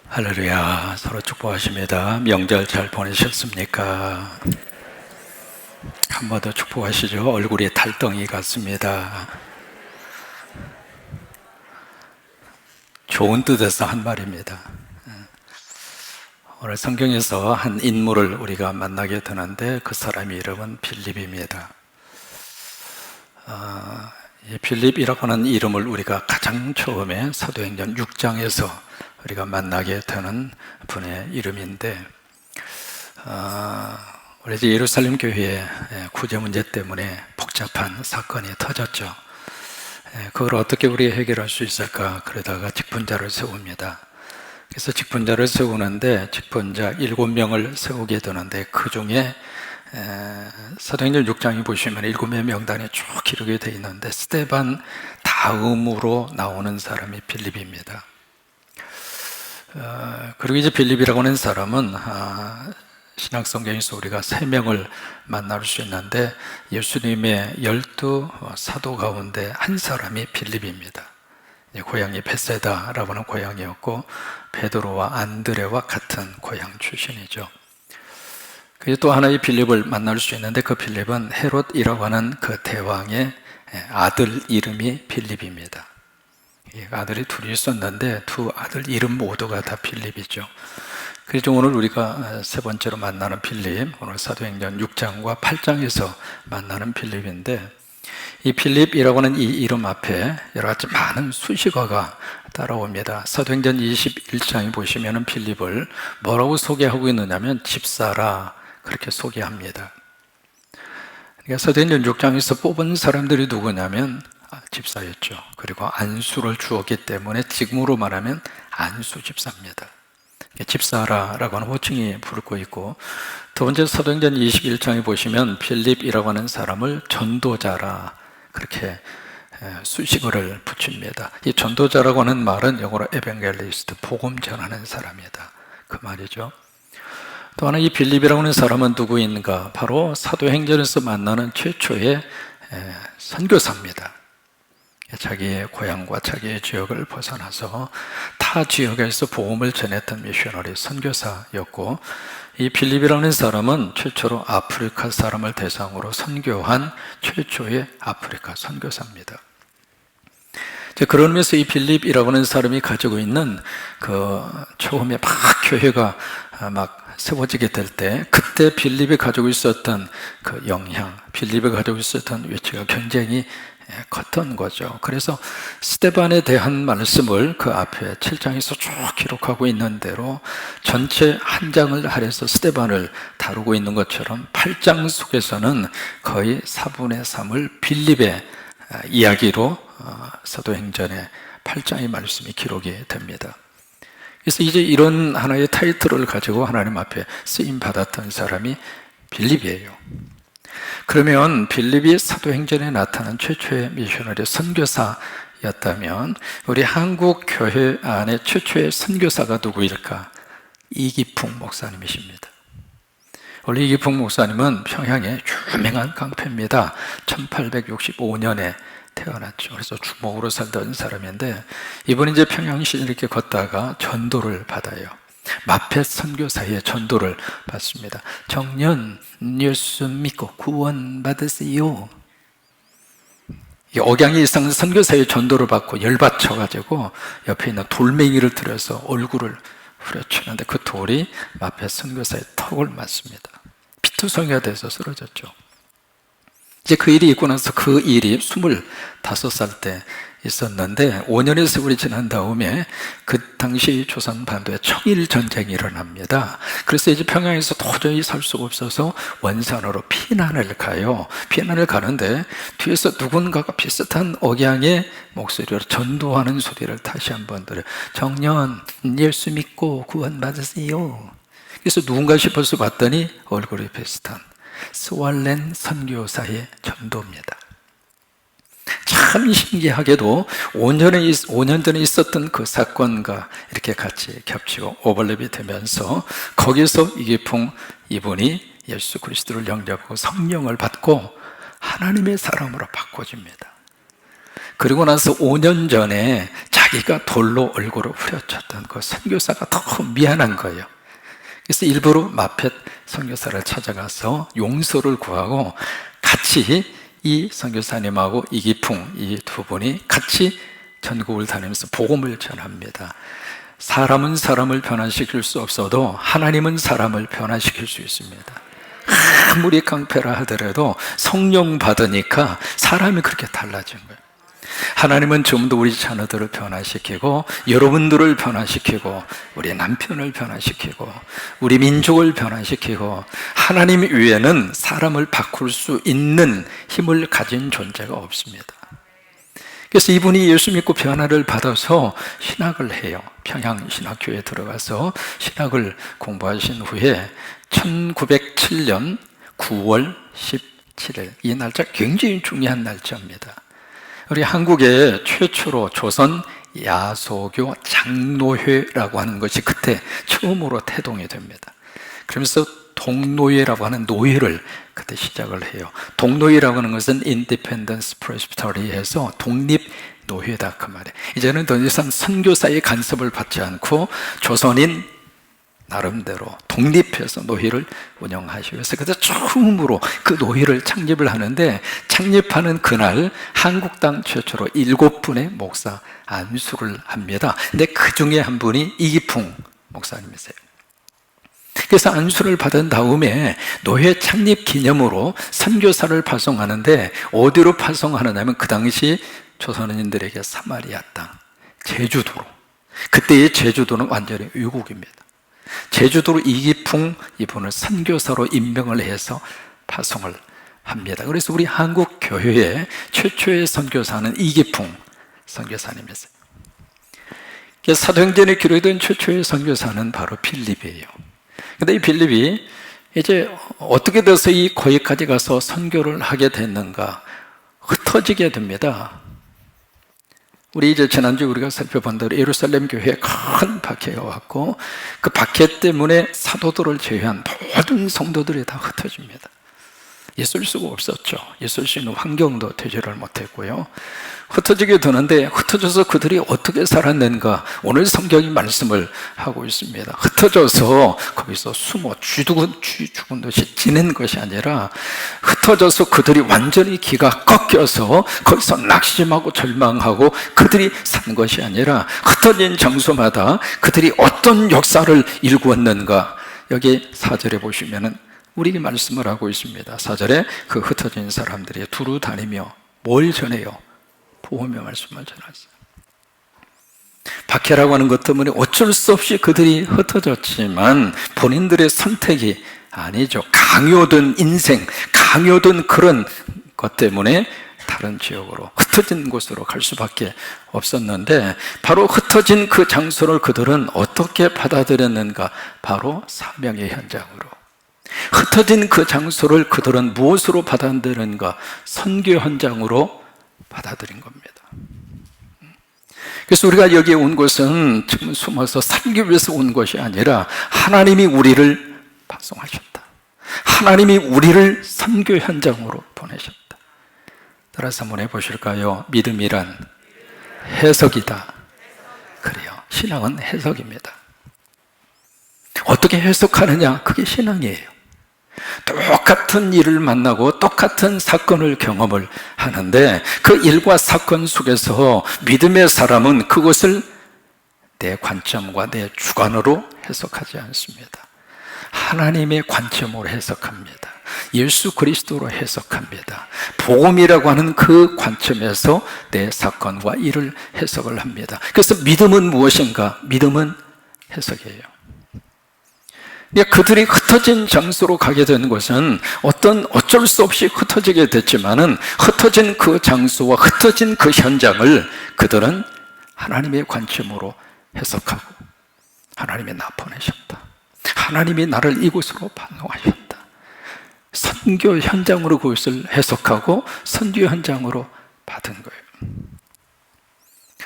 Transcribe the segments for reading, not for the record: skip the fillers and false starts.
할렐루야. 서로 축복하십니다. 명절 잘 보내셨습니까? 한 번 더 축복하시죠. 얼굴이 달덩이 같습니다. 좋은 뜻에서 한 말입니다. 오늘 성경에서 한 인물을 우리가 만나게 되는데 그 사람의 이름은 빌립입니다. 이 빌립이라고 하는 이름을 우리가 가장 처음에 사도행전 6장에서 우리가 만나게 되는 분의 이름인데, 우리 이제 예루살렘 교회의 구제 문제 때문에 복잡한 사건이 터졌죠. 그걸 어떻게 우리가 해결할 수 있을까? 그러다가 직분자를 세웁니다. 그래서 직분자를 세우는데 직분자 7명을 세우게 되는데, 그 중에 사도행전 6장에 보시면 7명의 명단이 쭉 기록이 되어 있는데 스데반 다음으로 나오는 사람이 빌립입니다. 그리고 이제 빌립이라고 하는 사람은 신약성경에서 우리가 3명을 만날 수 있는데, 예수님의 12 사도 가운데 한 사람이 빌립입니다. 고향이 베세다라고 하는 고향이었고 베드로와 안드레와 같은 고향 출신이죠. 그리고 또 하나의 빌립을 만날 수 있는데, 그 빌립은 헤롯이라고 하는 그 대왕의 아들 이름이 빌립입니다. 아들이 둘이 있었는데 두 아들 이름 모두가 다 빌립이죠. 그래서 오늘 우리가 세 번째로 만나는 빌립, 오늘 사도행전 6장과 8장에서 만나는 빌립인데, 이 빌립이라고 하는 이 이름 앞에 여러 가지 많은 수식어가 따라옵니다. 사도행전 21장에 보시면 빌립을 뭐라고 소개하고 있느냐면 집사라, 그렇게 소개합니다. 그러니까 사도행전 6장에서 뽑은 사람들이 누구냐면 집사였죠. 그리고 안수를 주었기 때문에 지금으로 말하면 안수 집사입니다. 집사라라고 하는 호칭이 부르고 있고, 두 번째 사도행전 21장에 보시면 빌립이라고 하는 사람을 전도자라, 그렇게 수식어를 붙입니다. 이 전도자라고 하는 말은 영어로 에벤겔리스트, 복음 전하는 사람이다, 그 말이죠. 또 하나 이 빌립이라고 하는 사람은 누구인가? 바로 사도행전에서 만나는 최초의 선교사입니다. 자기의 고향과 자기의 지역을 벗어나서 타 지역에서 복음을 전했던 미셔너리 선교사였고, 이 빌립이라는 사람은 최초로 아프리카 사람을 대상으로 선교한 최초의 아프리카 선교사입니다. 그런 의미에서 이 빌립이라고 하는 사람이 가지고 있는 그 처음에 막 교회가 막 세워지게 될 때, 그때 빌립이 가지고 있었던 그 영향, 빌립이 가지고 있었던 위치가 굉장히 컸던 거죠. 그래서 스데반에 대한 말씀을 그 앞에 7장에서 쭉 기록하고 있는 대로 전체 한 장을 할애해서 스데반을 다루고 있는 것처럼 8장 속에서는 거의 4분의 3을 빌립의 이야기로 사도행전의 8장의 말씀이 기록이 됩니다. 그래서 이제 이런 하나의 타이틀을 가지고 하나님 앞에 쓰임 받았던 사람이 빌립이에요. 그러면 빌립이 사도행전에 나타난 최초의 미셔너리 선교사였다면, 우리 한국 교회 안에 최초의 선교사가 누구일까? 이기풍 목사님이십니다. 원래 이기풍 목사님은 평양의 유명한 강패입니다. 1865년에 태어났죠. 그래서 주목으로 살던 사람인데, 이분이 이제 평양시 이렇게 걷다가 전도를 받아요. 마펫 선교사의 전도를 받습니다. 청년 예수 믿고 구원 받으세요. 억양이 이상 선교사의 전도를 받고 열받쳐가지고 옆에 있는 돌멩이를 들여서 얼굴을 후려치는데, 그 돌이 마펫 선교사의 턱을 맞습니다. 피투성이가 돼서 쓰러졌죠. 이제 그 일이 있고 나서 그 일이 25살 때 있었는데, 5년의 세월이 지난 다음에 그 당시 조선 반도에 청일전쟁이 일어납니다. 그래서 이제 평양에서 도저히 살 수가 없어서 원산으로 피난을 가요. 피난을 가는데 뒤에서 누군가가 비슷한 억양의 목소리로 전도하는 소리를 다시 한번 들어요. 청년 예수 믿고 구원 받으세요. 그래서 누군가 싶어서 봤더니 얼굴이 비슷한 스왈렌 선교사의 전도입니다. 참 신기하게도 5년 전에 있었던 그 사건과 이렇게 같이 겹치고 오버랩이 되면서, 거기서 이기풍 이분이 예수 그리스도를 영접하고 성령을 받고 하나님의 사람으로 바꿔집니다. 그리고 나서 5년 전에 자기가 돌로 얼굴을 후려쳤던 그 선교사가 더 미안한 거예요. 그래서 일부러 마펫 선교사를 찾아가서 용서를 구하고 같이 이 선교사님하고 이기풍 이 두 분이 같이 전국을 다니면서 복음을 전합니다. 사람은 사람을 변화시킬 수 없어도 하나님은 사람을 변화시킬 수 있습니다. 아무리 깡패라 하더라도 성령 받으니까 사람이 그렇게 달라진 거예요. 하나님은 좀 더 우리 자녀들을 변화시키고 여러분들을 변화시키고 우리 남편을 변화시키고 우리 민족을 변화시키고 하나님 외에는 사람을 바꿀 수 있는 힘을 가진 존재가 없습니다. 그래서 이분이 예수 믿고 변화를 받아서 신학을 해요. 평양신학교에 들어가서 신학을 공부하신 후에 1907년 9월 17일 이 날짜 굉장히 중요한 날짜입니다. 우리 한국에 최초로 조선 야소교 장로회라고 하는 것이 그때 처음으로 태동이 됩니다. 그러면서 동노회라고 하는 노회를 그때 시작을 해요. 동노회라고 하는 것은 Independence Presbytery에서 독립노회다 그 말이에요. 이제는 더 이상 선교사의 간섭을 받지 않고 조선인 나름대로 독립해서 노회를 운영하시고 그래서 그때 처음으로 그 노회를 창립을 하는데 창립하는 그날 한국당 최초로 7분의 목사 안수를 합니다. 근데 그 중에 한 분이 이기풍 목사님이세요. 그래서 안수를 받은 다음에 노회 창립 기념으로 선교사를 파송하는데 어디로 파송하느냐면 그 당시 조선인들에게 사마리아 땅, 제주도로. 그때의 제주도는 완전히 외국입니다. 제주도로 이기풍 이분을 선교사로 임명을 해서 파송을 합니다. 그래서 우리 한국 교회의 최초의 선교사는 이기풍 선교사님이세요. 사도행전에 기록된 최초의 선교사는 바로 빌립이에요. 근데 이 빌립이 이제 어떻게 돼서 이 거기까지 가서 선교를 하게 됐는가? 흩어지게 됩니다. 우리 이제 지난주 우리가 살펴본 대로 예루살렘 교회에 큰 박해가 왔고 그 박해 때문에 사도들을 제외한 모든 성도들이 다 흩어집니다. 있을 수가 없었죠. 있을 수 있는 환경도 되지를 못했고요. 흩어지게 되는데 흩어져서 그들이 어떻게 살았는가 오늘 성경이 말씀을 하고 있습니다. 흩어져서 거기서 숨어 죽은 듯이 지낸 것이 아니라 흩어져서 그들이 완전히 기가 꺾여서 거기서 낙심하고 절망하고 그들이 산 것이 아니라 흩어진 장소마다 그들이 어떤 역사를 일구었는가 여기 4절에 보시면은 우리에게 말씀을 하고 있습니다. 4절에 그 흩어진 사람들이 두루 다니며 뭘 전해요? 복음의 말씀을 전하세요. 박해라고 하는 것 때문에 어쩔 수 없이 그들이 흩어졌지만 본인들의 선택이 아니죠. 강요된 인생, 강요된 그런 것 때문에 다른 지역으로 흩어진 곳으로 갈 수밖에 없었는데 바로 흩어진 그 장소를 그들은 어떻게 받아들였는가? 바로 사명의 현장으로. 흩어진 그 장소를 그들은 무엇으로 받아들였는가? 선교 현장으로 받아들인 겁니다. 그래서 우리가 여기에 온 것은 지금 숨어서 살기 위해서 온 것이 아니라 하나님이 우리를 파송하셨다. 하나님이 우리를 선교 현장으로 보내셨다. 따라서 한번 해보실까요? 믿음이란 해석이다. 그래요. 신앙은 해석입니다. 어떻게 해석하느냐? 그게 신앙이에요. 똑같은 일을 만나고 똑같은 사건을 경험을 하는데 그 일과 사건 속에서 믿음의 사람은 그것을 내 관점과 내 주관으로 해석하지 않습니다. 하나님의 관점으로 해석합니다. 예수 그리스도로 해석합니다. 복음이라고 하는 그 관점에서 내 사건과 일을 해석을 합니다. 그래서 믿음은 무엇인가? 믿음은 해석이에요. 그들이 흩어진 장소로 가게 된 것은 어쩔 수 없이 흩어지게 됐지만은 흩어진 그 장소와 흩어진 그 현장을 그들은 하나님의 관점으로 해석하고 하나님이 나 보내셨다. 하나님이 나를 이곳으로 파송하셨다. 선교 현장으로 그것을 해석하고 선교 현장으로 받은 거예요.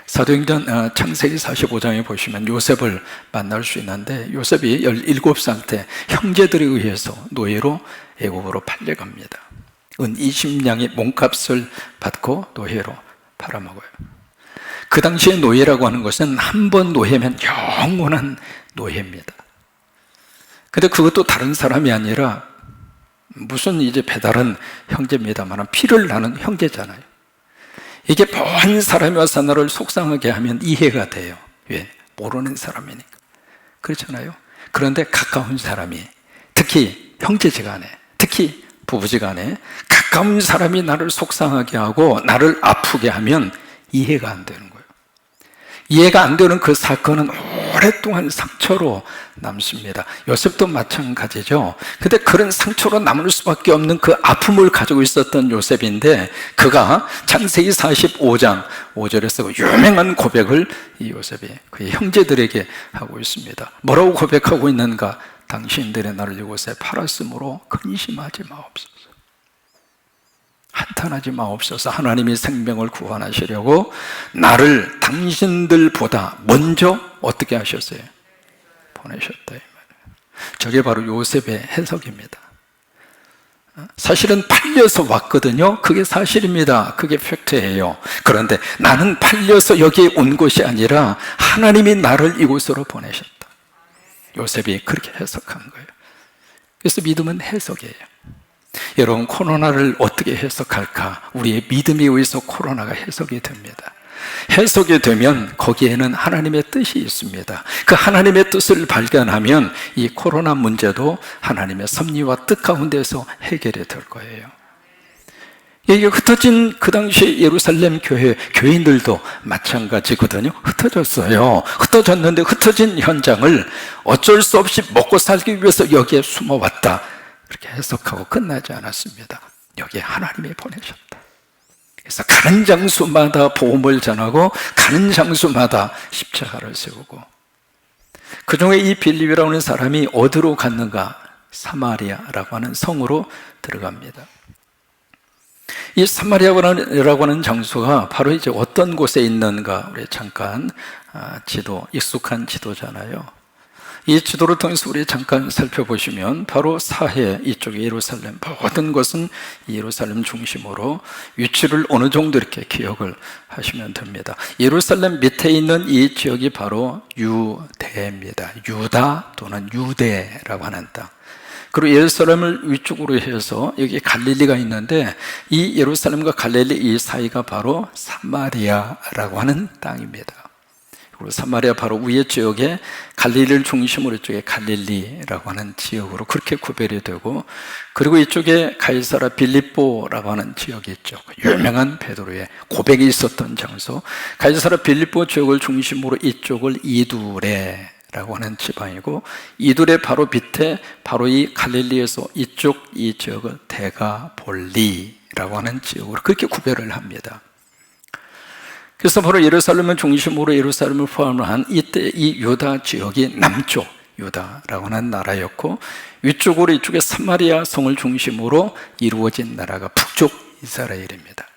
사도행전 창세기 45장에 보시면 요셉을 만날 수 있는데 요셉이 17살 때 형제들에 의해서 노예로 애국으로 팔려갑니다. 은 20냥의 몸값을 받고 노예로 팔아먹어요. 그 당시에 노예라고 하는 것은 한 번 노예면 영원한 노예입니다. 근데 그것도 다른 사람이 아니라 무슨 이제 배달은 형제입니다만 피를 나는 형제잖아요. 이게 먼 사람이 와서 나를 속상하게 하면 이해가 돼요. 왜? 모르는 사람이니까. 그렇잖아요. 그런데 가까운 사람이, 특히 형제지간에, 특히 부부지간에 가까운 사람이 나를 속상하게 하고 나를 아프게 하면 이해가 안 되는 거예요. 이해가 안 되는 그 사건은 오랫동안 상처로 남습니다. 요셉도 마찬가지죠. 근데 그런 상처로 남을 수밖에 없는 그 아픔을 가지고 있었던 요셉인데, 그가 창세기 45장 5절에서 그 유명한 고백을 이 요셉이 그의 형제들에게 하고 있습니다. 뭐라고 고백하고 있는가? 당신들의 나를 이곳에 팔았으므로 근심하지 마옵소서. 한탄하지 마옵소서. 하나님이 생명을 구원하시려고 나를 당신들보다 먼저 어떻게 하셨어요? 보내셨다 이 말이에요. 저게 바로 요셉의 해석입니다. 사실은 팔려서 왔거든요. 그게 사실입니다. 그게 팩트예요. 그런데 나는 팔려서 여기에 온 것이 아니라 하나님이 나를 이곳으로 보내셨다. 요셉이 그렇게 해석한 거예요. 그래서 믿음은 해석이에요. 여러분, 코로나를 어떻게 해석할까? 우리의 믿음에 의해서 코로나가 해석이 됩니다. 해석이 되면 거기에는 하나님의 뜻이 있습니다. 그 하나님의 뜻을 발견하면 이 코로나 문제도 하나님의 섭리와 뜻 가운데서 해결이 될 거예요. 이게 흩어진 그 당시 예루살렘 교인들도 마찬가지거든요. 흩어졌어요. 흩어졌는데 흩어진 현장을 어쩔 수 없이 먹고 살기 위해서 여기에 숨어왔다. 그렇게 해석하고 끝나지 않았습니다. 여기에 하나님이 보내셨다. 그래서 가는 장소마다 복음을 전하고 가는 장소마다 십자가를 세우고, 그중에 이 빌립이라고 하는 사람이 어디로 갔는가? 사마리아라고 하는 성으로 들어갑니다. 이 사마리아라고 하는 장소가 바로 이제 어떤 곳에 있는가? 우리 잠깐 지도, 익숙한 지도잖아요. 이 지도를 통해서 우리 잠깐 살펴보시면 바로 사해 이쪽 예루살렘, 모든 것은 예루살렘 중심으로 위치를 어느 정도 이렇게 기억을 하시면 됩니다. 예루살렘 밑에 있는 이 지역이 바로 유대입니다. 유다 또는 유대라고 하는 땅. 그리고 예루살렘을 위쪽으로 해서 여기 갈릴리가 있는데, 이 예루살렘과 갈릴리 이 사이가 바로 사마리아라고 하는 땅입니다. 그리고 사마리아 바로 위에 지역에 갈릴리를 중심으로 이쪽에 갈릴리라고 하는 지역으로 그렇게 구별이 되고, 그리고 이쪽에 가이사라 빌립보라고 하는 지역이 있죠. 유명한 베드로의 고백이 있었던 장소, 가이사라 빌립보 지역을 중심으로 이쪽을 이두레라고 하는 지방이고, 이두레 바로 밑에 바로 이 갈릴리에서 이쪽 이 지역을 데가볼리라고 하는 지역으로 그렇게 구별을 합니다. 그래서 바로 예루살렘을 중심으로 예루살렘을 포함한 이때 이 유다 지역이 남쪽 유다라고 하는 나라였고, 위쪽으로 이쪽에 사마리아 성을 중심으로 이루어진 나라가 북쪽 이스라엘입니다.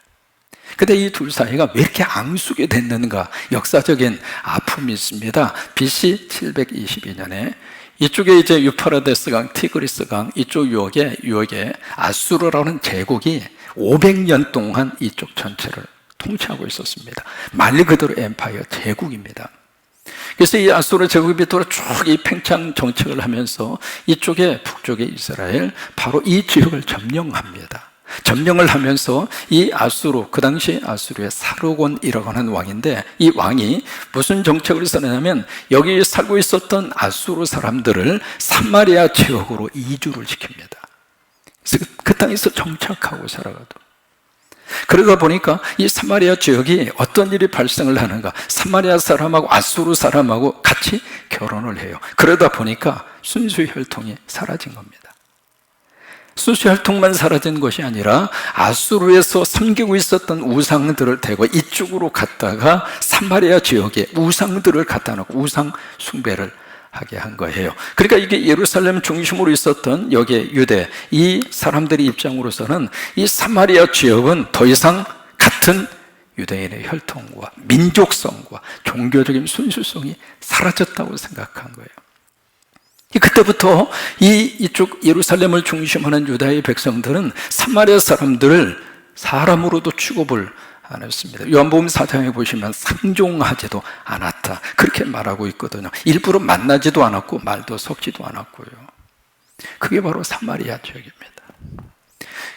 근데 이 둘 사이가 왜 이렇게 앙숙이 됐는가? 역사적인 아픔이 있습니다. BC 722년에 이쪽에 이제 유프라데스 강, 티그리스 강 이쪽 유역에 아수르라는 제국이 500년 동안 이쪽 전체를 통치하고 있었습니다. 말 그대로 엠파이어 제국입니다. 그래서 이 아수르 제국이 밑으로 쭉 이 팽창 정책을 하면서 이쪽에 북쪽의 이스라엘 바로 이 지역을 점령합니다. 점령을 하면서 이 아수르, 그 당시 아수르의 사르곤이라고 하는 왕인데, 이 왕이 무슨 정책을 써내냐면 여기 살고 있었던 아수르 사람들을 사마리아 지역으로 이주를 시킵니다. 그래서 그 땅에서 정착하고 살아가도, 그러다 보니까 이 사마리아 지역이 어떤 일이 발생을 하는가? 사마리아 사람하고 아수르 사람하고 같이 결혼을 해요. 그러다 보니까 순수 혈통이 사라진 겁니다. 순수 혈통만 사라진 것이 아니라 아수르에서 섬기고 있었던 우상들을 대고 이쪽으로 갔다가 사마리아 지역에 우상들을 갖다 놓고 우상 숭배를 하게 한 거예요. 그러니까 이게 예루살렘 중심으로 있었던 여기에 유대, 이 사람들의 입장으로서는 이 사마리아 지역은 더 이상 같은 유대인의 혈통과 민족성과 종교적인 순수성이 사라졌다고 생각한 거예요. 그때부터 이쪽 예루살렘을 중심하는 유다의 백성들은 사마리아 사람들을 사람으로도 취급을 않았습니다. 요한복음 4장에 보시면 상종하지도 않았다, 그렇게 말하고 있거든요. 일부러 만나지도 않았고 말도 섞지도 않았고요. 그게 바로 사마리아 지역입니다.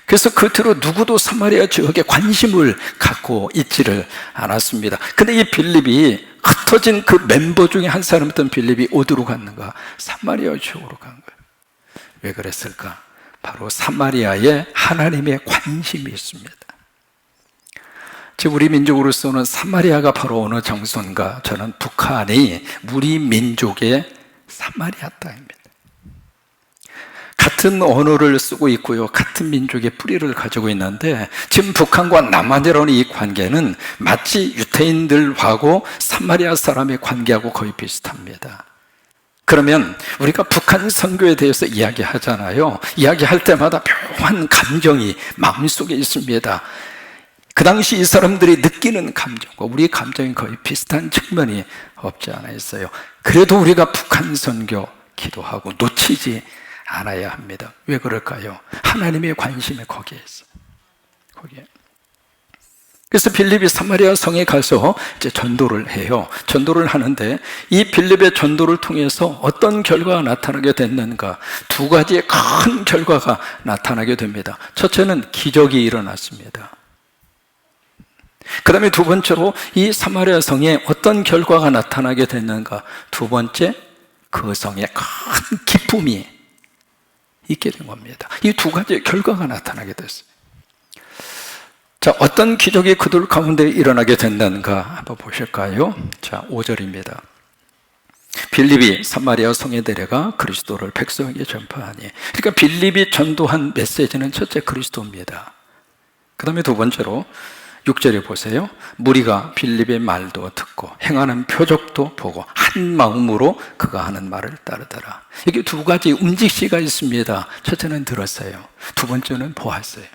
그래서 그 뒤로 누구도 사마리아 지역에 관심을 갖고 있지를 않았습니다. 근데 이 빌립이, 흩어진 그 멤버 중에 한 사람이었던 빌립이 어디로 갔는가? 사마리아 지역으로 간 거예요. 왜 그랬을까? 바로 사마리아에 하나님의 관심이 있습니다. 즉 우리 민족으로서는 사마리아가 바로 어느 장소인가? 저는 북한이 우리 민족의 사마리아 땅입니다. 같은 언어를 쓰고 있고요, 같은 민족의 뿌리를 가지고 있는데, 지금 북한과 남한이라는 이 관계는 마치 유태인들하고 사마리아 사람의 관계하고 거의 비슷합니다. 그러면 우리가 북한 선교에 대해서 이야기하잖아요. 이야기할 때마다 묘한 감정이 마음속에 있습니다. 그 당시 이 사람들이 느끼는 감정과 우리의 감정이 거의 비슷한 측면이 없지 않아 있어요. 그래도 우리가 북한 선교 기도하고 놓치지 않아야 합니다. 왜 그럴까요? 하나님의 관심이 거기에 있어요. 거기에. 그래서 빌립이 사마리아 성에 가서 이제 전도를 해요. 전도를 하는데 이 빌립의 전도를 통해서 어떤 결과가 나타나게 됐는가? 두 가지의 큰 결과가 나타나게 됩니다. 첫째는 기적이 일어났습니다. 그 다음에 두 번째로 이 사마리아 성에 어떤 결과가 나타나게 됐는가? 두 번째, 그 성에 큰 기쁨이 있게 된 겁니다. 이 두 가지의 결과가 나타나게 됐어요. 자, 어떤 기적이 그들 가운데 일어나게 된다는가 한번 보실까요? 자, 5절입니다. 빌립이 사마리아 성에 데려가 그리스도를 백성에게 전파하니. 그러니까 빌립이 전도한 메시지는 첫째 그리스도입니다. 그 다음에 두 번째로 6절에 보세요. 무리가 빌립의 말도 듣고 행하는 표적도 보고 한 마음으로 그가 하는 말을 따르더라. 이게 두 가지 움직시가 있습니다. 첫째는 들었어요. 두 번째는 보았어요.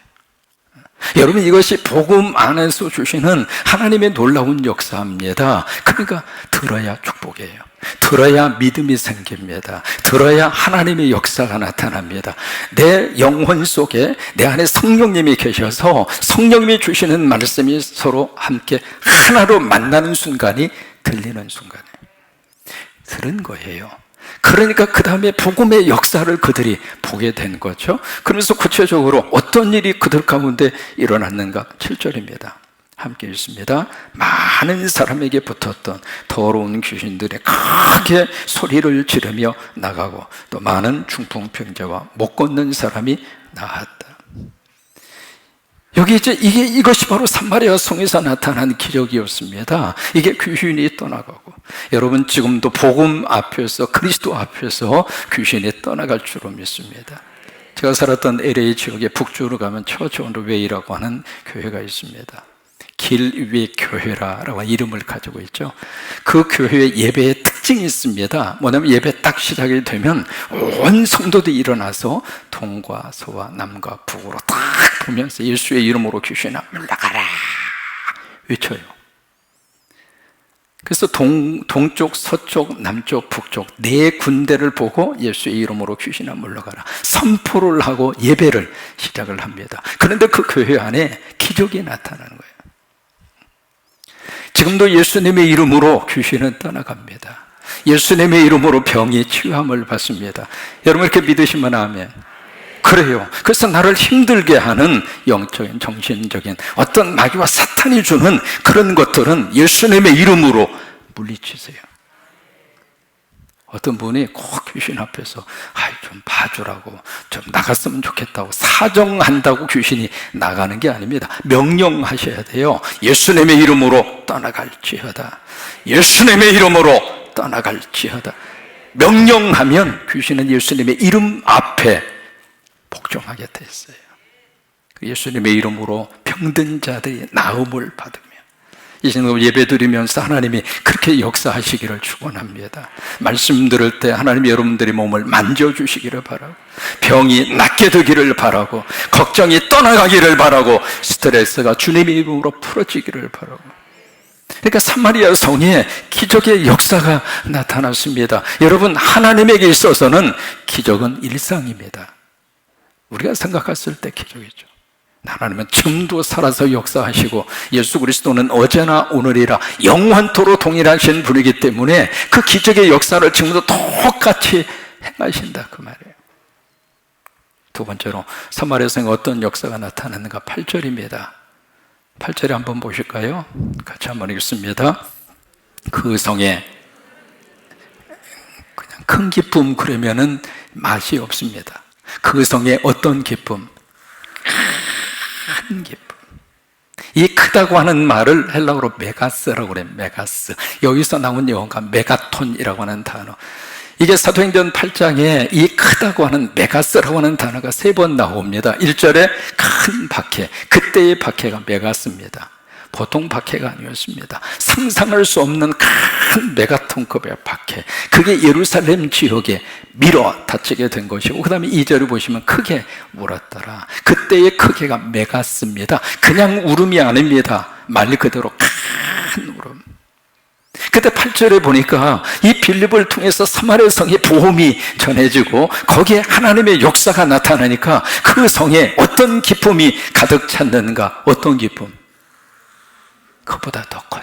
여러분, 이것이 복음 안에서 주시는 하나님의 놀라운 역사입니다. 그러니까 들어야 축복이에요. 들어야 믿음이 생깁니다. 들어야 하나님의 역사가 나타납니다. 내 영혼 속에 내 안에 성령님이 계셔서 성령님이 주시는 말씀이 서로 함께 하나로 만나는 순간이 들리는 순간이에요. 들은 거예요. 그러니까 그 다음에 복음의 역사를 그들이 보게 된 거죠. 그러면서 구체적으로 어떤 일이 그들 가운데 일어났는가? 7절입니다. 함께 읽습니다. 많은 사람에게 붙었던 더러운 귀신들이 크게 소리를 지르며 나가고 또 많은 중풍병자와 못 걷는 사람이 나았다. 여기 이제 이것이 바로 사마리아 성에서 나타난 기적이었습니다. 이게 귀신이 떠나가고, 여러분 지금도 복음 앞에서, 그리스도 앞에서 귀신이 떠나갈 줄로 믿습니다. 제가 살았던 LA 지역의 북쪽으로 가면 처치 온 더 웨이라고 하는 교회가 있습니다. 길 위의 교회라고 이름을 가지고 있죠. 그 교회의 예배의 특징이 있습니다. 뭐냐면 예배 딱 시작이 되면 온 성도들이 일어나서 동과 서와 남과 북으로 딱 보면서 예수의 이름으로 귀신아 물러가라 외쳐요. 그래서 동쪽, 서쪽, 남쪽, 북쪽 네 군데를 보고 예수의 이름으로 귀신아 물러가라 선포를 하고 예배를 시작을 합니다. 그런데 그 교회 안에 기적이 나타나는 거예요. 지금도 예수님의 이름으로 귀신은 떠나갑니다. 예수님의 이름으로 병이 치유함을 받습니다. 여러분 이렇게 믿으시면 아멘. 그래요. 그래서 나를 힘들게 하는 영적인, 정신적인 어떤 마귀와 사탄이 주는 그런 것들은 예수님의 이름으로 물리치세요. 어떤 분이 꼭 귀신 앞에서 좀 봐주라고, 좀 나갔으면 좋겠다고 사정한다고 귀신이 나가는 게 아닙니다. 명령하셔야 돼요. 예수님의 이름으로 떠나갈지어다. 예수님의 이름으로 떠나갈지어다. 명령하면 귀신은 예수님의 이름 앞에 복종하게 됐어요. 예수님의 이름으로 병든 자들이 나음을 받으며 이 시간 예배 드리면서 하나님이 그렇게 역사하시기를 축원합니다. 말씀 들을 때 하나님이 여러분들의 몸을 만져주시기를 바라고, 병이 낫게 되기를 바라고, 걱정이 떠나가기를 바라고, 스트레스가 주님의 이름으로 풀어지기를 바라고. 그러니까 사마리아 성에 기적의 역사가 나타났습니다. 여러분, 하나님에게 있어서는 기적은 일상입니다. 우리가 생각했을 때 기적이죠. 하나님은 지금도 살아서 역사하시고 예수 그리스도는 어제나 오늘이라 영원토록 동일하신 분이기 때문에 그 기적의 역사를 지금도 똑같이 행하신다 그 말이에요. 두 번째로 사마리아 성에 어떤 역사가 나타나는가? 8절입니다. 8절에 한번 보실까요? 같이 한번 읽습니다. 그 성에 그냥 큰 기쁨 그러면은 맛이 없습니다. 그 성에 어떤 기쁨? 큰 기쁨. 이 크다고 하는 말을 헬라어로 메가스라고 그래요. 메가스. 여기서 나온 영어가 메가톤이라고 하는 단어. 이게 사도행전 8장에 이 크다고 하는 메가스라고 하는 단어가 3번 나옵니다. 1절에 큰 박해, 그때의 박해가 메가스입니다. 보통 박해가 아니었습니다. 상상할 수 없는 큰 메가톤급의 박해, 그게 예루살렘 지역에 밀어 닫히게 된 것이고, 그 다음에 2절을 보시면 크게 울었더라. 그때의 크게가 메가스입니다. 그냥 울음이 아닙니다. 말 그대로 큰 울음. 그때 8절에 보니까 이 빌립을 통해서 사마리아 성의 복음이 전해지고 거기에 하나님의 역사가 나타나니까 그 성에 어떤 기쁨이 가득 찼는가? 어떤 기쁨? 그보다 더 커요.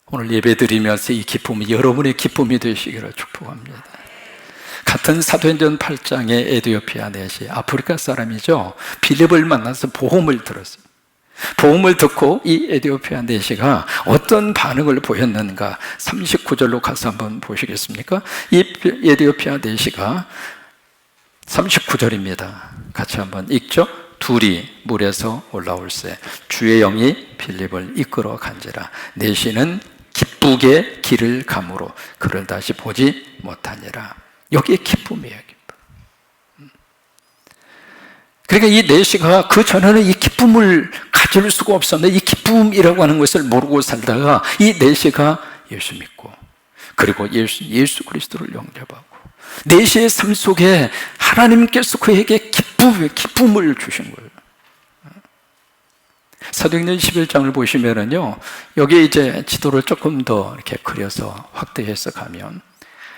오늘 예배 드리면서 이 기쁨이 여러분의 기쁨이 되시기를 축복합니다. 같은 사도행전 8장의 에디오피아 내시, 아프리카 사람이죠. 빌립을 만나서 복음을 들었어요. 복음을 듣고 이 에디오피아 내시가 어떤 반응을 보였는가? 39절로 가서 한번 보시겠습니까? 이 에디오피아 내시가 39절입니다. 같이 한번 읽죠. 둘이 물에서 올라올세 주의 영이 빌립을 이끌어 간지라. 내시는 기쁘게 길을 가므로 그를 다시 보지 못하니라. 여기에 기쁨이에요, 기쁨. 그러니까 이 내시가 그 전에는 이 기쁨을 가질 수가 없었는데 이 기쁨이라고 하는 것을 모르고 살다가 이 내시가 예수 믿고 그리고 예수 그리스도를 영접하고 내시의 삶 속에 하나님께서 그에게 기쁨을 주신 거예요. 사도행전 11장을 보시면은요, 여기에 이제 지도를 조금 더 이렇게 그려서 확대해서 가면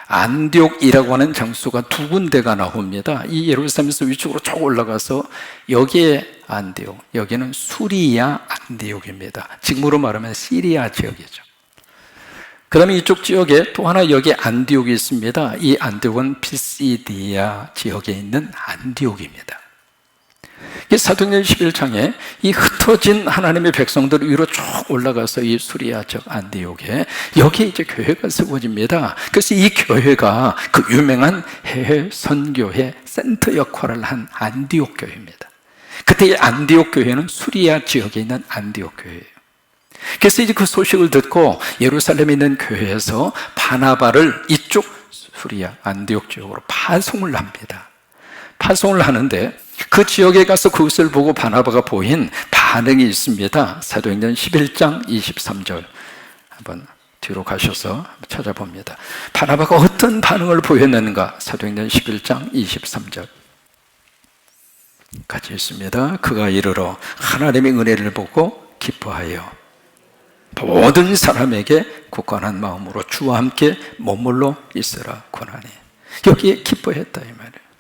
안디옥이라고 하는 장소가 두 군데가 나옵니다. 이 예루살렘에서 위쪽으로 쭉 올라가서 여기에 안디옥, 여기는 수리아 안디옥입니다. 지금으로 말하면 시리아 지역이죠. 그 다음에 이쪽 지역에 또 하나 여기 안디옥이 있습니다. 이 안디옥은 피시디아 지역에 있는 안디옥입니다. 사도행전 11장에 이 흩어진 하나님의 백성들 위로 쭉 올라가서 이 수리아 적 안디옥에 여기에 이제 교회가 세워집니다. 그래서 이 교회가 그 유명한 해외 선교회 센터 역할을 한 안디옥 교회입니다. 그때 이 안디옥 교회는 수리아 지역에 있는 안디옥 교회예요. 그래서 이제 그 소식을 듣고 예루살렘에 있는 교회에서 바나바를 이쪽 수리아 안디옥 지역으로 파송을 합니다. 파송을 하는데 그 지역에 가서 그것을 보고 바나바가 보인 반응이 있습니다. 사도행전 11장 23절 한번 뒤로 가셔서 찾아봅니다. 바나바가 어떤 반응을 보였는가? 사도행전 11장 23절 같이 있습니다. 그가 이르러 하나님의 은혜를 보고 기뻐하여 모든 사람에게 굳건한 마음으로 주와 함께 머물러 있으라 권하니. 여기에 기뻐했다 이 말이에요.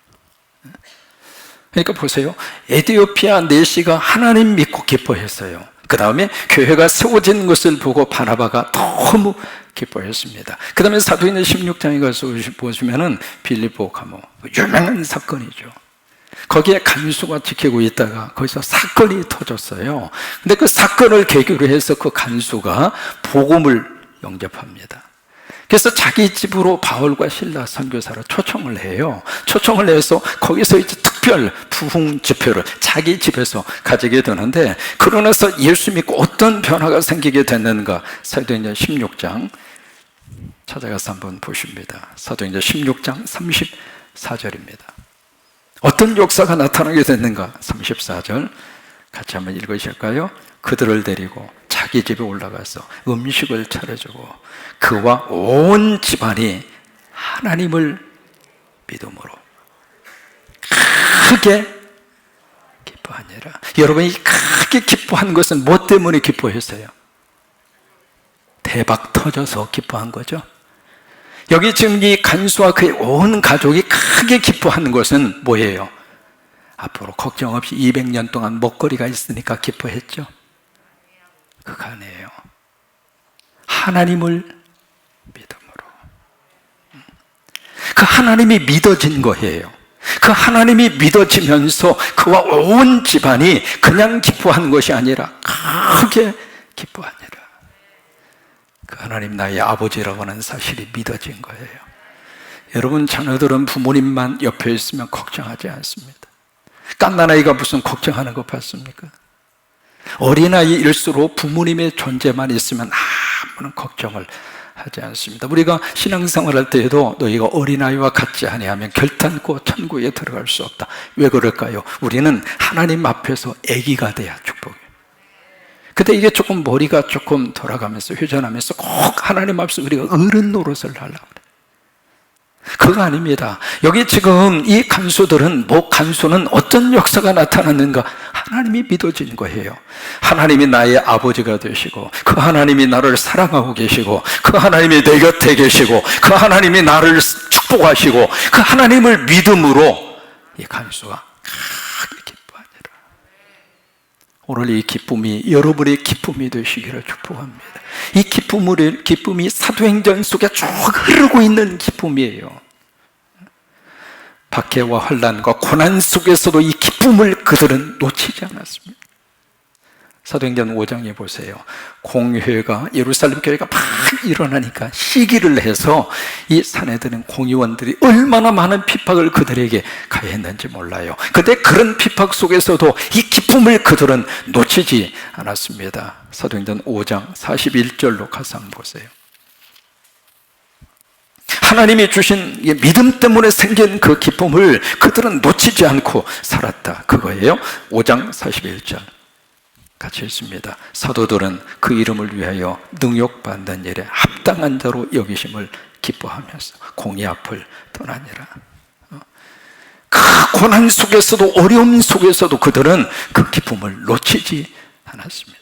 그러니까 보세요. 에디오피아 내시가 하나님 믿고 기뻐했어요. 그 다음에 교회가 세워진 것을 보고 바나바가 너무 기뻐했습니다. 그 다음에 사도행전 16장에 가서 보시면은 빌립보 감옥, 유명한 사건이죠. 거기에 간수가 지키고 있다가 거기서 사건이 터졌어요. 근데 그 사건을 계기로 해서 그 간수가 복음을 영접합니다. 그래서 자기 집으로 바울과 실라 선교사를 초청을 해요. 초청을 해서 거기서 이제 특별 부흥 집회를 자기 집에서 가지게 되는데, 그러고 나서 예수 믿고 어떤 변화가 생기게 됐는가? 사도행전 16장 찾아가서 한번 보십니다. 사도행전 16장 34절입니다. 어떤 역사가 나타나게 됐는가? 34절 같이 한번 읽으실까요? 그들을 데리고 자기 집에 올라가서 음식을 차려주고 그와 온 집안이 하나님을 믿음으로 크게 기뻐하니라. 여러분이 크게 기뻐한 것은 뭐 때문에 기뻐했어요? 대박 터져서 기뻐한 거죠. 여기 지금 이 간수와 그의 온 가족이 크게 기뻐하는 것은 뭐예요? 앞으로 걱정 없이 200년 동안 먹거리가 있으니까 기뻐했죠? 그거 아니에요. 하나님을 믿음으로. 그 하나님이 믿어진 거예요. 그 하나님이 믿어지면서 그와 온 집안이 그냥 기뻐하는 것이 아니라 크게 기뻐하니라. 그 하나님 나의 아버지라고 하는 사실이 믿어진 거예요. 여러분, 자녀들은 부모님만 옆에 있으면 걱정하지 않습니다. 갓난아이가 무슨 걱정하는 거 봤습니까? 어린아이일수록 부모님의 존재만 있으면 아무런 걱정을 하지 않습니다. 우리가 신앙생활 할 때에도 너희가 어린아이와 같지 아니하면 결단코 천국에 들어갈 수 없다. 왜 그럴까요? 우리는 하나님 앞에서 아기가 돼야 축복이에요. 근데 이게 조금 머리가 조금 돌아가면서 회전하면서 꼭 하나님 앞에서 우리가 어른 노릇을 하려고 그래요. 그거 아닙니다. 여기 지금 이 간수들은 간수는 어떤 역사가 나타났는가? 하나님이 믿어진 거예요. 하나님이 나의 아버지가 되시고, 그 하나님이 나를 사랑하고 계시고, 그 하나님이 내 곁에 계시고, 그 하나님이 나를 축복하시고, 그 하나님을 믿음으로 이 간수가 크게 기뻐하니라. 오늘 이 기쁨이 여러분의 기쁨이 되시기를 축복합니다. 이 기쁨이 사도행전 속에 쭉 흐르고 있는 기쁨이에요. 박해와 환난과 고난 속에서도 이 기쁨을 그들은 놓치지 않았습니다. 사도행전 5장에 보세요. 공회가 예루살렘 교회가 막 일어나니까 시기를 해서 이 사내들은 공의원들이 얼마나 많은 핍박을 그들에게 가했는지 몰라요. 그런데 그런 핍박 속에서도 이 기쁨을 그들은 놓치지 않았습니다. 사도행전 5장 41절로 가서 한번 보세요. 하나님이 주신 믿음 때문에 생긴 그 기쁨을 그들은 놓치지 않고 살았다. 그거예요. 5장 41절 같이 읽습니다. 사도들은 그 이름을 위하여 능욕받는 일에 합당한 자로 여기심을 기뻐하면서 공의 앞을 떠나니라. 그 고난 속에서도 어려움 속에서도 그들은 그 기쁨을 놓치지 않았습니다.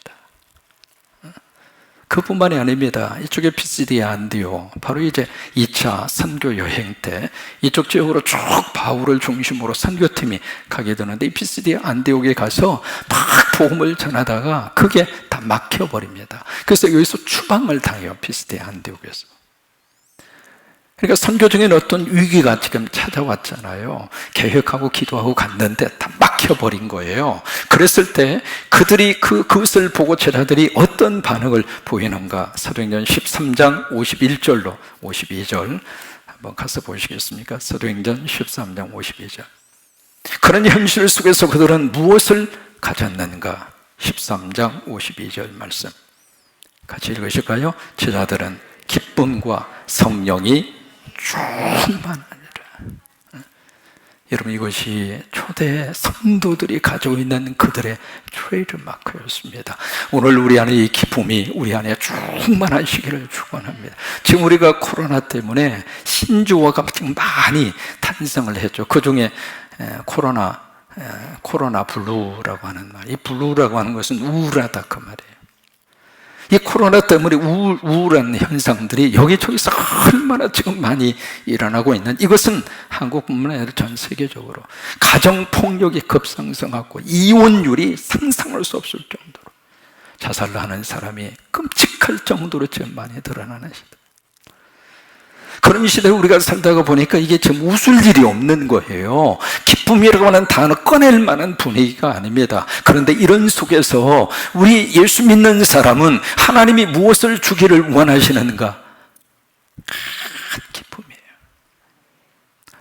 그뿐만이 아닙니다. 이쪽에 피시디아 안디오, 바로 이제 2차 선교 여행 때 이쪽 지역으로 쭉 바울을 중심으로 선교팀이 가게 되는데, 이 피시디아 안디옥에 가서 막 복음을 전하다가 그게 다 막혀버립니다. 그래서 여기서 추방을 당해요. 피시디아 안디옥에서. 그러니까 선교 중에는 어떤 위기가 지금 찾아왔잖아요. 계획하고 기도하고 갔는데 다 막혀버린 거예요. 그랬을 때 그들이 그것을 보고 제자들이 어떤 반응을 보이는가? 사도행전 13장 51절로 52절 한번 가서 보시겠습니까? 사도행전 13장 52절. 그런 현실 속에서 그들은 무엇을 가졌는가? 13장 52절 말씀 같이 읽으실까요? 제자들은 기쁨과 성령이 충만하니라. 여러분, 이것이 초대 성도들이 가지고 있는 그들의 트레이드마크였습니다. 오늘 우리 안에 이 기쁨이 우리 안에 충만하시기를 축원합니다. 지금 우리가 코로나 때문에 신조어가 많이 탄생을 했죠. 그 중에 코로나 블루라고 하는 말, 이 블루라고 하는 것은 우울하다 그 말이에요. 이 코로나 때문에 우울한 현상들이 여기저기서 얼마나 지금 많이 일어나고 있는, 이것은 한국뿐만 아니라 전 세계적으로 가정폭력이 급상승하고 이혼율이 상상할 수 없을 정도로 자살을 하는 사람이 끔찍할 정도로 지금 많이 드러나는 시대. 그런 시대에 우리가 살다가 보니까 이게 지금 웃을 일이 없는 거예요. 기쁨이라고 하는 단어 꺼낼 만한 분위기가 아닙니다. 그런데 이런 속에서 우리 예수 믿는 사람은 하나님이 무엇을 주기를 원하시는가? 큰 기쁨이에요.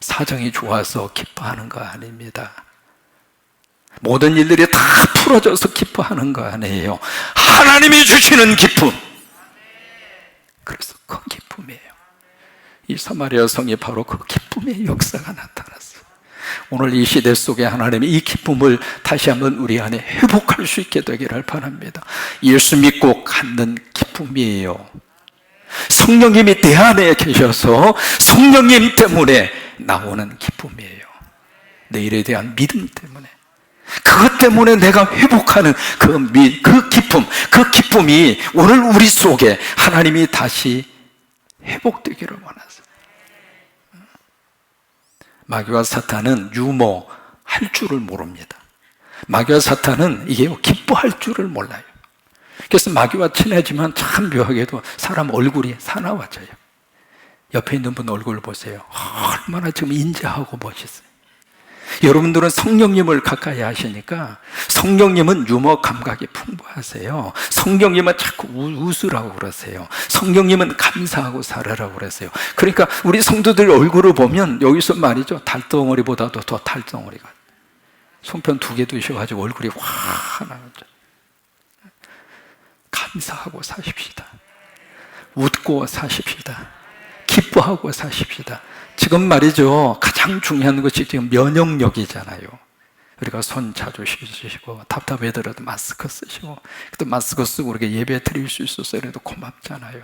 사정이 좋아서 기뻐하는 거 아닙니다. 모든 일들이 다 풀어져서 기뻐하는 거 아니에요. 하나님이 주시는 기쁨. 그래서 큰 기쁨이에요. 이 사마리아 성이 바로 그 기쁨의 역사가 나타났어요. 오늘 이 시대 속에 하나님이 이 기쁨을 다시 한번 우리 안에 회복할 수 있게 되기를 바랍니다. 예수 믿고 갖는 기쁨이에요. 성령님이 내 안에 계셔서 성령님 때문에 나오는 기쁨이에요. 내일에 대한 믿음 때문에, 그것 때문에 내가 회복하는 그 기쁨, 그 기쁨이 오늘 우리 속에 하나님이 다시 회복되기를 원하세요. 마귀와 사탄은 유머할 줄을 모릅니다. 마귀와 사탄은 이게 기뻐할 줄을 몰라요. 그래서 마귀와 친해지면 참 묘하게도 사람 얼굴이 사나워져요. 옆에 있는 분 얼굴을 보세요. 얼마나 지금 인자하고 멋있어요. 여러분들은 성령님을 가까이 하시니까 성령님은 유머 감각이 풍부하세요. 성령님은 자꾸 웃으라고 그러세요. 성령님은 감사하고 살아라고 그러세요. 그러니까 우리 성도들 얼굴을 보면 여기서 말이죠, 달덩어리보다도 더 달덩어리가, 손편 2개 드셔가지고 얼굴이 환하죠. 감사하고 사십시다. 웃고 사십시다. 기뻐하고 사십시다. 지금 말이죠, 가장 중요한 것이 지금 면역력이잖아요. 우리가 손 자주 씻으시고 답답해더라도 마스크 쓰시고, 또 마스크 쓰고 이렇게 예배 드릴 수 있어서 그래도 고맙잖아요.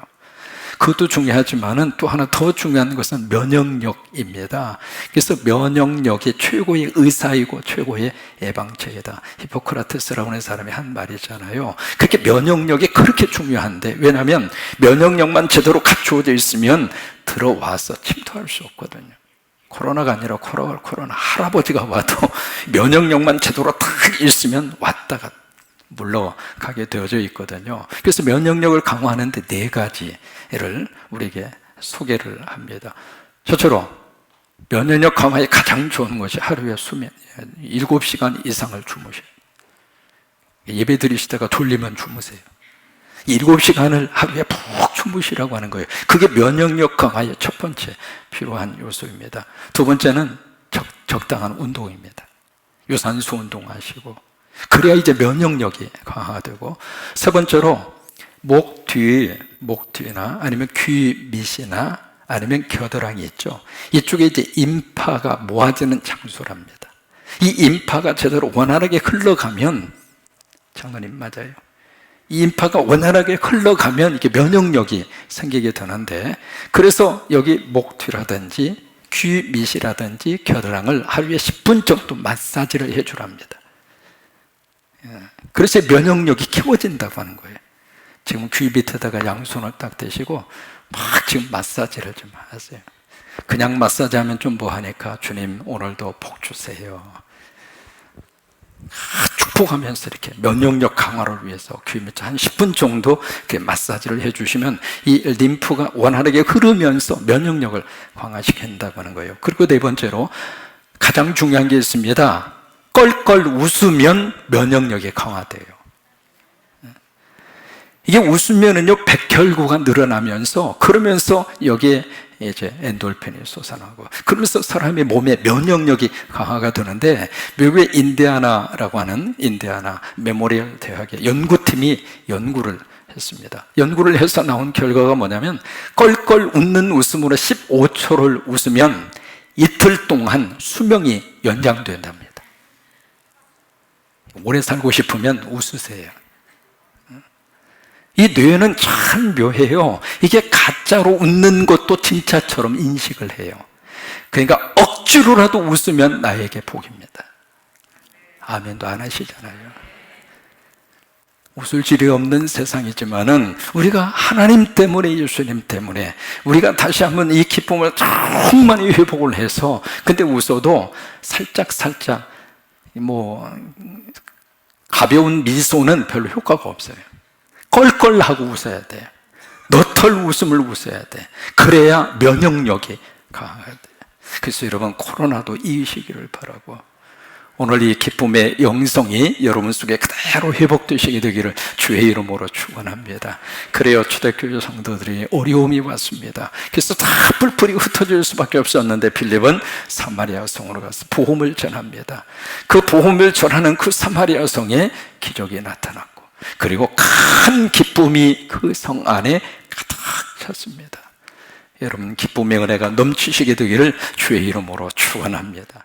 그것도 중요하지만은 또 하나 더 중요한 것은 면역력입니다. 그래서 면역력이 최고의 의사이고 최고의 예방책이다. 히포크라테스라고 하는 사람이 한 말이잖아요. 그렇게 면역력이 그렇게 중요한데, 왜냐하면 면역력만 제대로 갖추어져 있으면 들어와서 침투할 수 없거든요. 코로나가 아니라 코로나 할아버지가 와도 면역력만 제대로 딱 있으면 왔다가 물러가게 되어져 있거든요. 그래서 면역력을 강화하는데 4가지를 우리에게 소개를 합니다. 첫째로 면역력 강화에 가장 좋은 것이 하루에 수면 7시간 이상을 주무셔요. 예배 드리시다가 졸리면 주무세요. 7시간을 하루에 푹 주무시라고 하는 거예요. 그게 면역력 강화의 첫 번째 필요한 요소입니다. 두 번째는 적당한 운동입니다. 유산소 운동하시고, 그래야 이제 면역력이 강화되고, 세 번째로 목 뒤나 아니면 귀 밑이나 아니면 겨드랑이 있죠. 이쪽에 이제 임파가 모아지는 장소랍니다. 이 임파가 제대로 원활하게 흘러가면, 장로님 맞아요. 이 임파가 원활하게 흘러가면 이게 면역력이 생기게 되는데, 그래서 여기 목 뒤라든지 귀 밑이라든지 겨드랑이를 하루에 10분 정도 마사지를 해주랍니다. 그래서 면역력이 키워진다고 하는 거예요. 지금 귀 밑에다가 양손을 딱 대시고 막 지금 마사지를 좀 하세요. 그냥 마사지하면 좀 뭐하니까 주님 오늘도 복 주세요. 축복하면서 이렇게 면역력 강화를 위해서 귀 밑에 한 10분 정도 이렇게 마사지를 해주시면 이 림프가 원활하게 흐르면서 면역력을 강화시킨다고 하는 거예요. 그리고 네 번째로 가장 중요한 게 있습니다. 껄껄 웃으면 면역력이 강화돼요. 이게 웃으면은요, 백혈구가 늘어나면서, 그러면서 여기에 이제 엔돌핀이 솟아나고, 그러면서 사람의 몸의 면역력이 강화가 되는데, 미국의 인디아나라고 하는 인디아나 메모리얼 대학의 연구팀이 연구를 했습니다. 연구를 해서 나온 결과가 뭐냐면, 껄껄 웃는 웃음으로 15초를 웃으면 이틀 동안 수명이 연장된답니다. 오래 살고 싶으면 웃으세요. 이 뇌는 참 묘해요. 이게 가짜로 웃는 것도 진짜처럼 인식을 해요. 그러니까 억지로라도 웃으면 나에게 복입니다. 아멘도 안 하시잖아요. 웃을 길이 없는 세상이지만은 우리가 하나님 때문에, 예수님 때문에 우리가 다시 한번 이 기쁨을 충만히 회복을 해서, 근데 웃어도 살짝 가벼운 미소는 별로 효과가 없어요. 껄껄하고 웃어야 돼요. 너털 웃음을 웃어야 돼. 그래야 면역력이 강화가 돼요. 그래서 여러분, 코로나도 이기시기를 바라고, 오늘 이 기쁨의 영성이 여러분 속에 그대로 회복되시게 되기를 주의 이름으로 축원합니다. 그래요, 초대교회 성도들이 어려움이 왔습니다. 그래서 다 뿔뿔이 흩어질 수밖에 없었는데 빌립은 사마리아 성으로 가서 복음을 전합니다. 그 복음을 전하는 그 사마리아 성에 기적이 나타났고, 그리고 큰 기쁨이 그 성 안에 가득 찼습니다. 여러분, 기쁨의 은혜가 넘치시게 되기를 주의 이름으로 축원합니다.